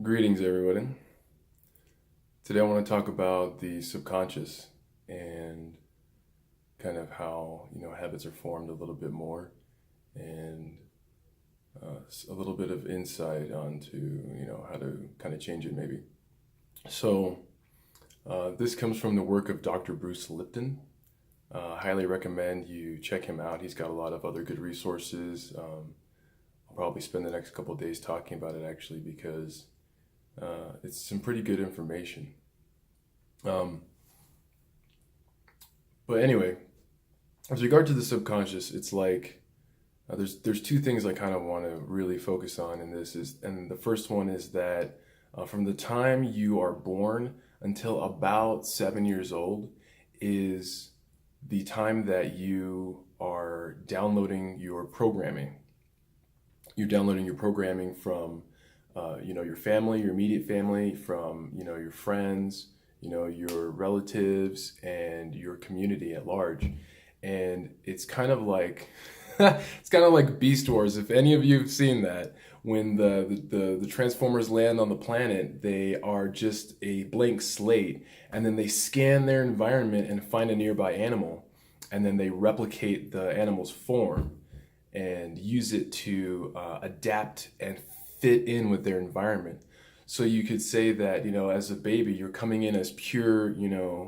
Greetings, everybody. Today I want to talk about the subconscious and kind of how, habits are formed a little bit more and a little bit of insight onto, how to kind of change it maybe. So, this comes from the work of Dr. Bruce Lipton. Highly recommend you check him out. He's got a lot of other good resources. I'll probably spend the next couple of days talking about it actually because it's some pretty good information. But anyway, with regard to the subconscious, it's like there's two things I kind of want to really focus on in this and the first one is that from the time you are born until about 7 years old is the time that you are downloading your programming. You're downloading your programming from your family, your immediate family, from, your friends, your relatives and your community at large. And it's kind of like, it's kind of like Beast Wars. If any of you have seen that, when the Transformers land on the planet, they are just a blank slate and then they scan their environment and find a nearby animal. And then they replicate the animal's form and use it to adapt and fit in with their environment. So you could say that, as a baby, you're coming in as pure,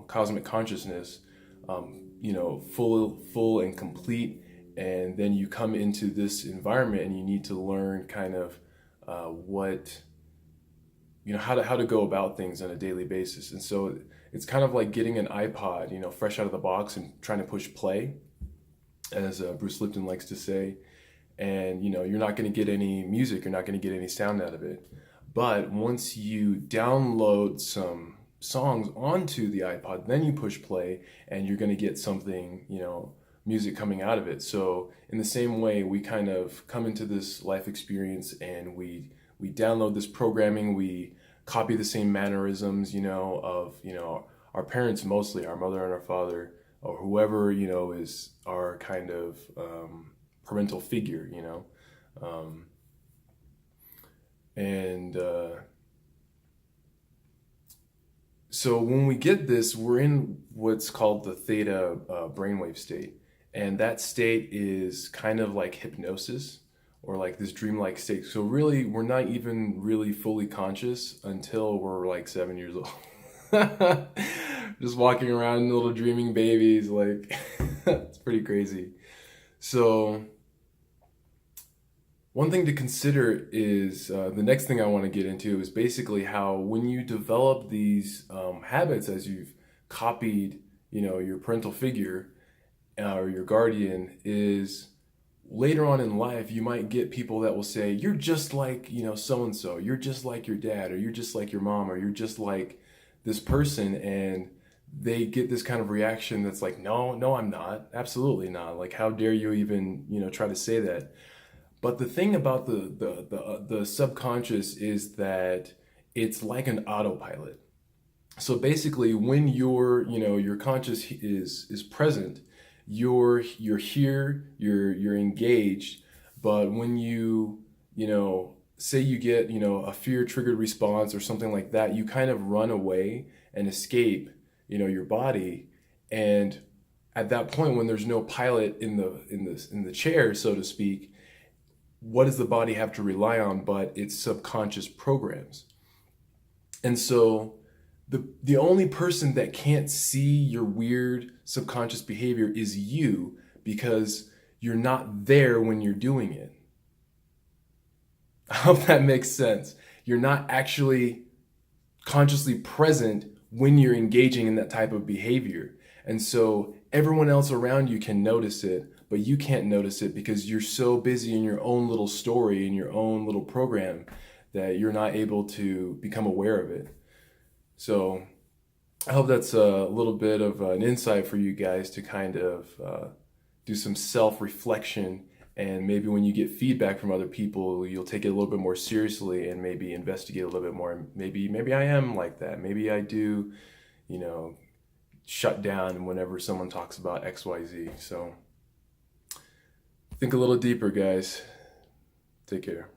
cosmic consciousness, full and complete. And then you come into this environment and you need to learn kind of how to go about things on a daily basis. And so it's kind of like getting an iPod, fresh out of the box and trying to push play, as Bruce Lipton likes to say. And you're not going to get any music, you're not going to get any sound out of it. But once you download some songs onto the iPod, then you push play and you're going to get something, music coming out of it. So in the same way, we kind of come into this life experience and we download this programming, we copy the same mannerisms, of, our parents, mostly our mother and our father, or whoever, is our kind of parental figure, so when we get this, we're in what's called the theta brainwave state. And that state is kind of like hypnosis or like this dreamlike state. So really, we're not even really fully conscious until we're like 7 years old. Just walking around little dreaming babies, like it's pretty crazy. So one thing to consider is the next thing I want to get into is basically how when you develop these habits as you've copied, your parental figure or your guardian, is later on in life you might get people that will say, you're just like, so and so, you're just like your dad, or you're just like your mom, or you're just like this person. And they get this kind of reaction that's like, no, I'm not, absolutely not, like how dare you even try to say that. But the thing about the subconscious is that it's like an autopilot. So basically, when your conscious is present, you're here, you're engaged. But when say you get a fear triggered response or something like that, you kind of run away and escape your body. And at that point, when there's no pilot in the chair, so to speak, what does the body have to rely on but its subconscious programs? And so the only person that can't see your weird subconscious behavior is you, because you're not there when you're doing it. I hope that makes sense. You're not actually consciously present when you're engaging in that type of behavior. And so everyone else around you can notice it, but you can't notice it because you're so busy in your own little story, in your own little program, that you're not able to become aware of it. So I hope that's a little bit of an insight for you guys to kind of do some self-reflection. And maybe when you get feedback from other people, you'll take it a little bit more seriously and maybe investigate a little bit more. Maybe I am like that. Maybe I do, shut down whenever someone talks about XYZ. So think a little deeper, guys. Take care.